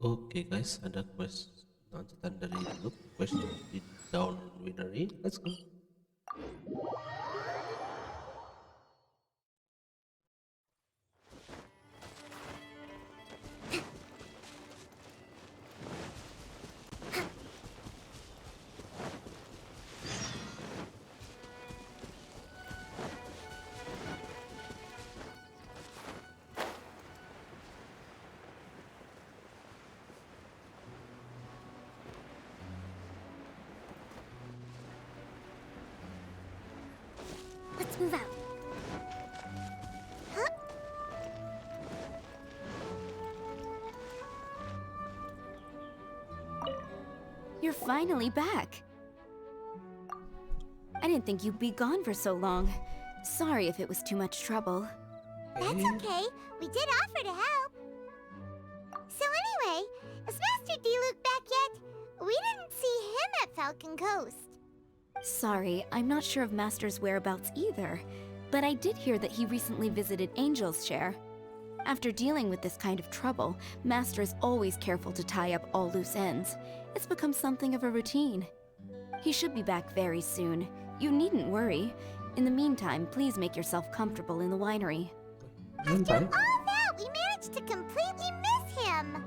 Oke guys, ada lanjutan dari look quest di down winery. Let's go. Let's move out. Huh? You're finally back. I didn't think you'd be gone for so long. Sorry if it was too much trouble. That's okay. We did offer to help. So anyway, is Master D-Luke back yet? We didn't see him at Falcon Coast. Sorry, I'm not sure of Master's whereabouts either, but I did hear that he recently visited Angel's Share. After dealing with this kind of trouble, Master is always careful to tie up all loose ends. It's become something of a routine. He should be back very soon. You needn't worry. In the meantime, please make yourself comfortable in the winery. After all that, we managed to completely miss him.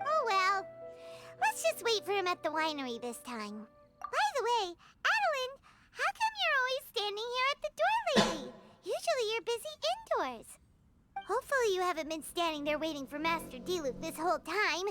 Oh well. Let's just wait for him at the winery this time. By the way, Adeline, how come you're always standing here at the door lately? Usually you're busy indoors. Hopefully you haven't been standing there waiting for Master D-Luke this whole time,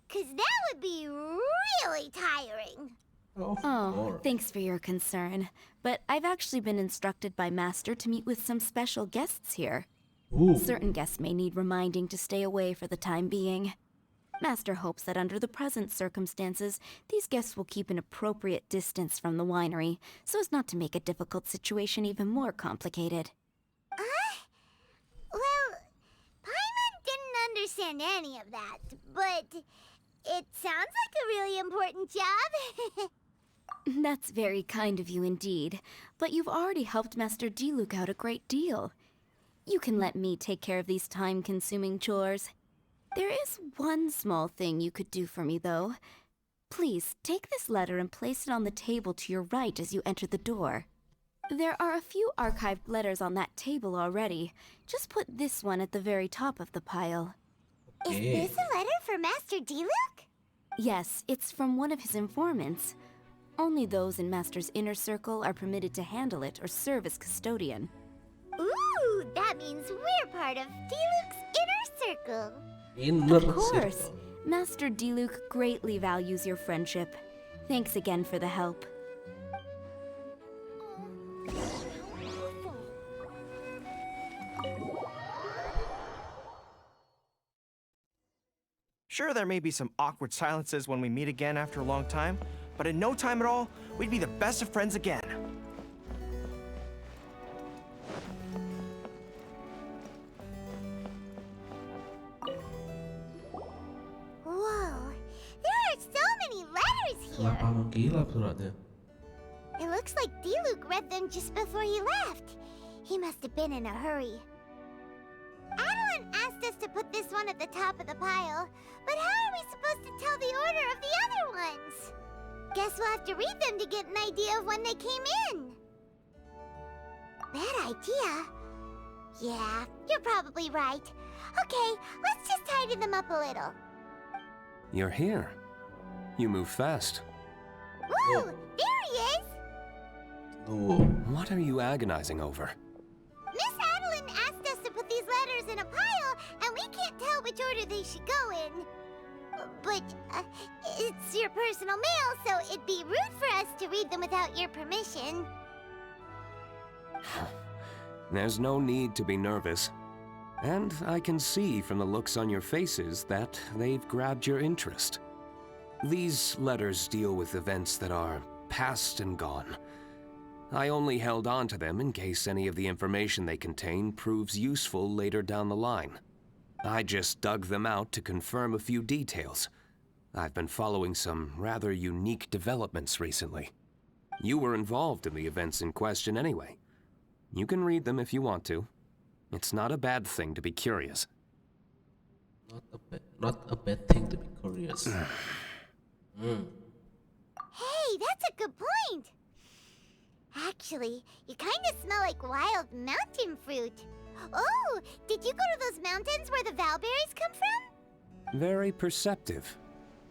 'cause that would be really tiring. Oh, thanks for your concern. But I've actually been instructed by Master to meet with some special guests here. Ooh. Certain guests may need reminding to stay away for the time being. Master hopes that under the present circumstances, these guests will keep an appropriate distance from the winery, so as not to make a difficult situation even more complicated. Well, Paimon didn't understand any of that, but it sounds like a really important job. That's very kind of you indeed, but you've already helped Master D-Luke out a great deal. You can let me take care of these time-consuming chores. There is one small thing you could do for me, though. Please, take this letter and place it on the table to your right as you enter the door. There are a few archived letters on that table already. Just put this one at the very top of the pile. Is this a letter for Master D-Luke? Yes, it's from one of his informants. Only those in Master's inner circle are permitted to handle it or serve as custodian. Ooh, that means we're part of D-Luke's inner circle. Of course. Master D-Luke greatly values your friendship. Thanks again for the help. Sure, there may be some awkward silences when we meet again after a long time, but in no time at all, we'd be the best of friends again. Whoa, there are so many letters here. It looks like D-Luke read them just before he left. He must have been in a hurry. Adeline asked us to put this one at the top of the pile, but how are we supposed to tell the order of the other ones? Guess we'll have to read them to get an idea of when they came in. Bad idea. Yeah, you're probably right. Okay, let's just tidy them up a little. You're here. You move fast. Woo! There he is! What are you agonizing over? Miss Adeline asked us to put these letters in a pile, and we can't tell which order they should go in. But it's your personal mail, so it'd be rude for us to read them without your permission. There's no need to be nervous. And I can see from the looks on your faces that they've grabbed your interest. These letters deal with events that are past and gone. I only held on to them in case any of the information they contain proves useful later down the line. I just dug them out to confirm a few details. I've been following some rather unique developments recently. You were involved in the events in question anyway. You can read them if you want to. It's not a bad thing to be curious. not a bad thing to be curious. Hey, that's a good point. Actually, you kind of smell like wild mountain fruit. Oh, did you go to those mountains where the valberries come from? Very perceptive.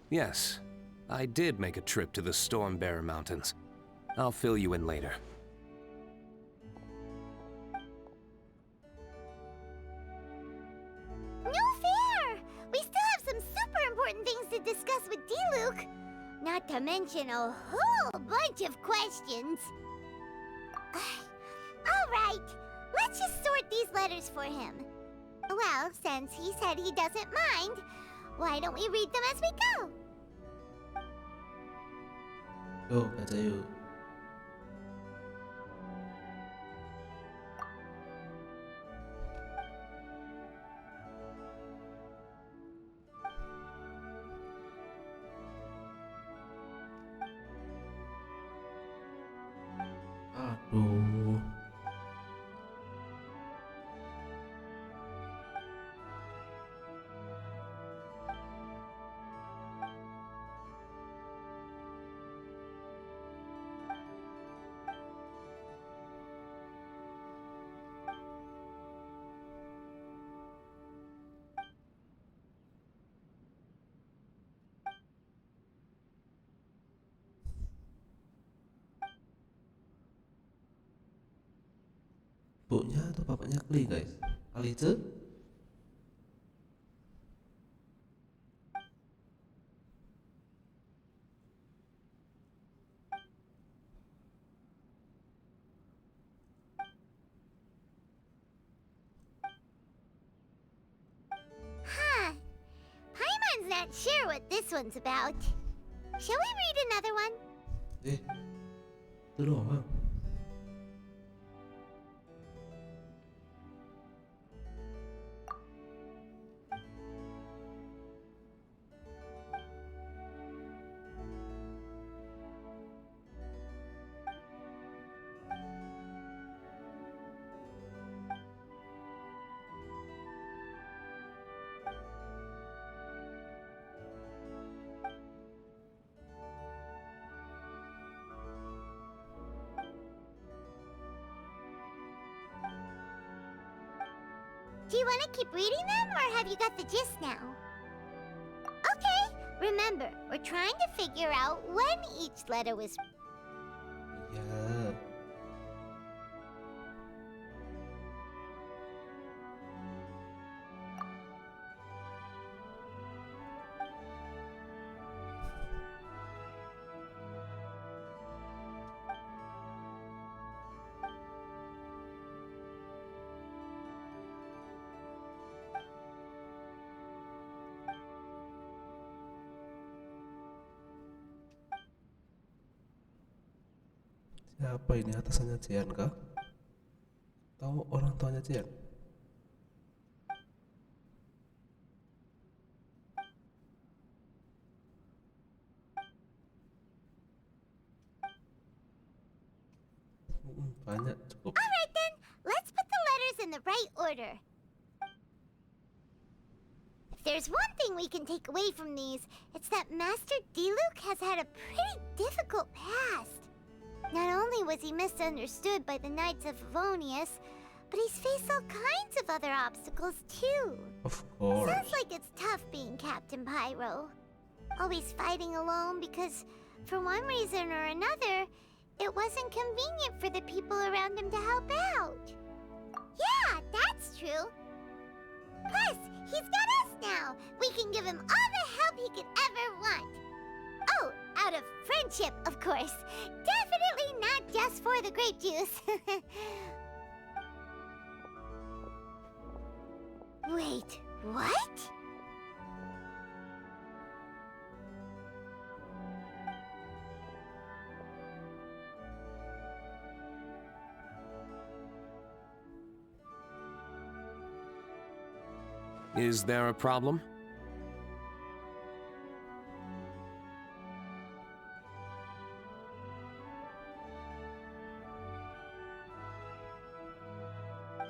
Yes, I did make a trip to the Stormbearer Mountains. I'll fill you in later. No fair! We still have some super important things to discuss with D-Luke. Not to mention a whole bunch of questions. Alright, let's just sort these letters for him. Well, since he said he doesn't mind, why don't we read them as we go? Go, kata yuk. Aduh. Ibunya atau bapaknya Kli, guys? Kali itu? Huh. Paimon's not sure what this one's about. Shall we read another one? Itu doang. Do you want to keep reading them, or have you got the gist now? Okay, remember, we're trying to figure out when each letter was... Ya. Siapa ini, atasannya Jian kah? Tahu orang tuanya Jian? Banyak, cukup. Alright then, let's put the letters in the right order. If there's one thing we can take away from these, it's that Master D-Luke has had a pretty difficult past. Not only was he misunderstood by the Knights of Favonius, but he's faced all kinds of other obstacles too. Of course. Sounds like it's tough being Captain Pyro. Always fighting alone because, for one reason or another, it wasn't convenient for the people around him to help out. Yeah, that's true. Plus, he's got us now. We can give him all the help he could ever want. Oh, out of friendship, of course. Definitely not just for the grape juice. Wait, what? Is there a problem?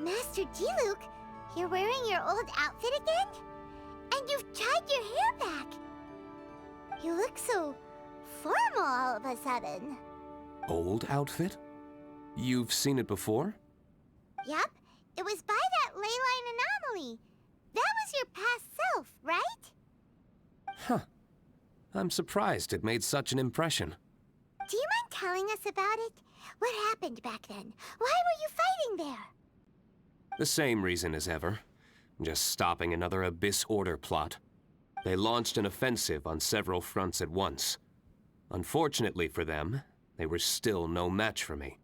Master D-Luke, you're wearing your old outfit again? And And you've tied your hair back. You look so formal all of a sudden. Old outfit? You've seen it before? Yep, it was by that ley line anomaly. That was your past self, right? Huh. I'm surprised it made such an impression. Do you mind telling us about it? What happened back then? Why were you fighting there? The same reason as ever. Just stopping another Abyss Order plot. They launched an offensive on several fronts at once. Unfortunately for them, they were still no match for me.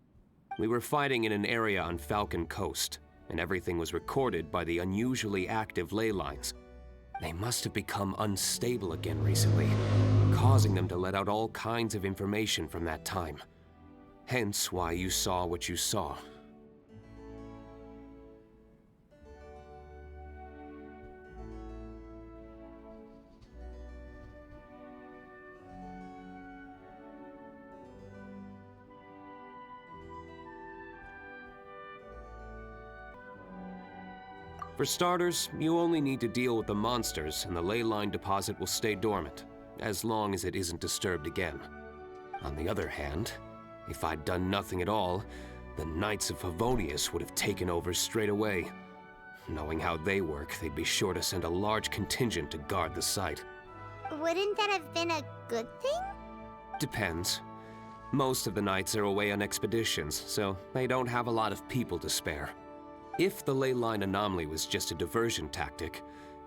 We were fighting in an area on Falcon Coast, and everything was recorded by the unusually active ley lines. They must have become unstable again recently, causing them to let out all kinds of information from that time. Hence why you saw what you saw. For starters, you only need to deal with the monsters and the ley line deposit will stay dormant, as long as it isn't disturbed again. On the other hand, if I'd done nothing at all, the Knights of Favonius would have taken over straight away. Knowing how they work, they'd be sure to send a large contingent to guard the site. Wouldn't that have been a good thing? Depends. Most of the Knights are away on expeditions, so they don't have a lot of people to spare. If the ley line anomaly was just a diversion tactic,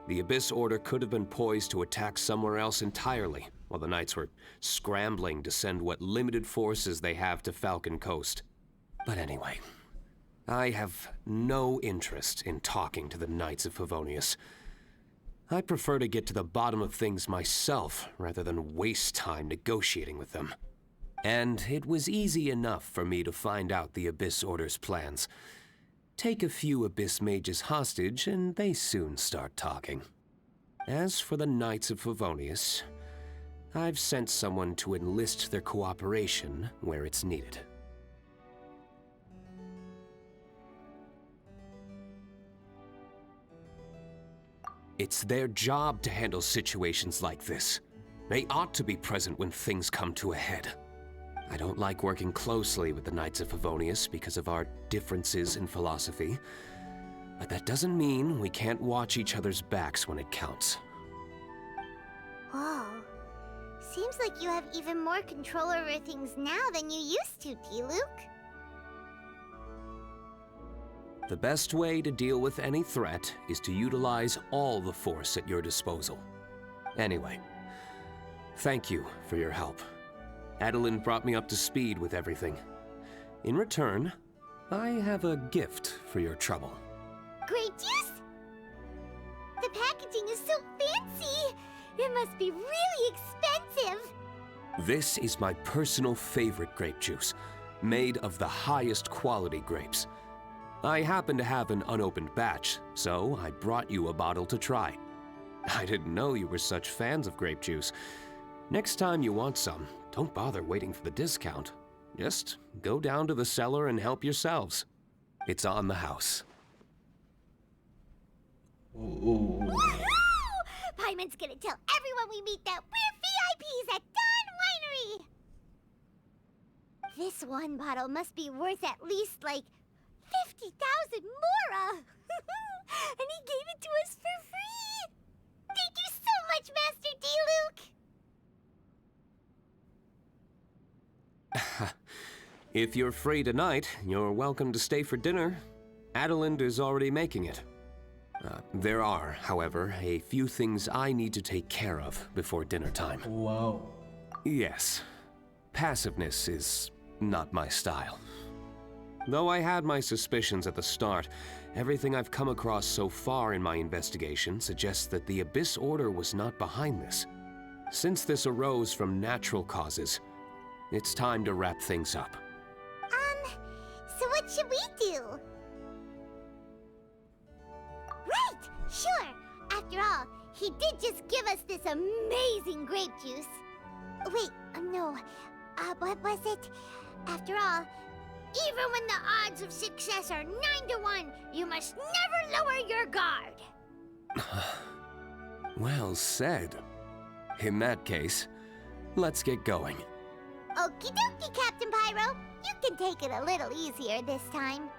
the Abyss Order could have been poised to attack somewhere else entirely, while the Knights were scrambling to send what limited forces they have to Falcon Coast. But anyway, I have no interest in talking to the Knights of Favonius. I prefer to get to the bottom of things myself, rather than waste time negotiating with them. And it was easy enough for me to find out the Abyss Order's plans. Take a few Abyss Mages hostage, and they soon start talking. As for the Knights of Favonius, I've sent someone to enlist their cooperation where it's needed. It's their job to handle situations like this. They ought to be present when things come to a head. I don't like working closely with the Knights of Favonius because of our differences in philosophy, but that doesn't mean we can't watch each other's backs when it counts. Whoa. Seems like you have even more control over things now than you used to, Diluc. The best way to deal with any threat is to utilize all the force at your disposal. Anyway, thank you for your help. Adeline brought me up to speed with everything. In return, I have a gift for your trouble. Grape juice? The packaging is so fancy! It must be really expensive! This is my personal favorite grape juice, made of the highest quality grapes. I happen to have an unopened batch, so I brought you a bottle to try. I didn't know you were such fans of grape juice. Next time you want some, don't bother waiting for the discount. Just go down to the cellar and help yourselves. It's on the house. Ooh. Woohoo! Paimon's gonna tell everyone we meet that we're VIPs at Dawn Winery! This one bottle must be worth at least, like, 50,000 mora! And he gave it to us for free! Thank you so much, Master Diluc! If you're free tonight, you're welcome to stay for dinner. Adeline is already making it. There are, however, a few things I need to take care of before dinner time. Wow. Yes, passiveness is not my style. Though I had my suspicions at the start, everything I've come across so far in my investigation suggests that the Abyss Order was not behind this. Since this arose from natural causes, it's time to wrap things up. So what should we do? Right! Sure! After all, he did just give us this amazing grape juice. Wait, no. What was it? After all, even when the odds of success are 9 to 1, you must never lower your guard. Well said. In that case, let's get going. Okie dokie, Captain Pyro. You can take it a little easier this time.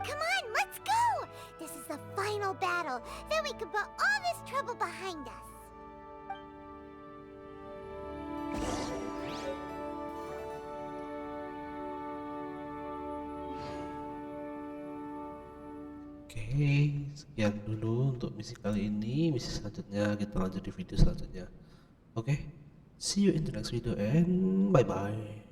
Come on, let's go! This is the final battle. Then we can put all this trouble behind us. Oke, sekian dulu untuk misi kali ini. Misi selanjutnya kita lanjut di video selanjutnya. Oke, see you in the next video and bye bye.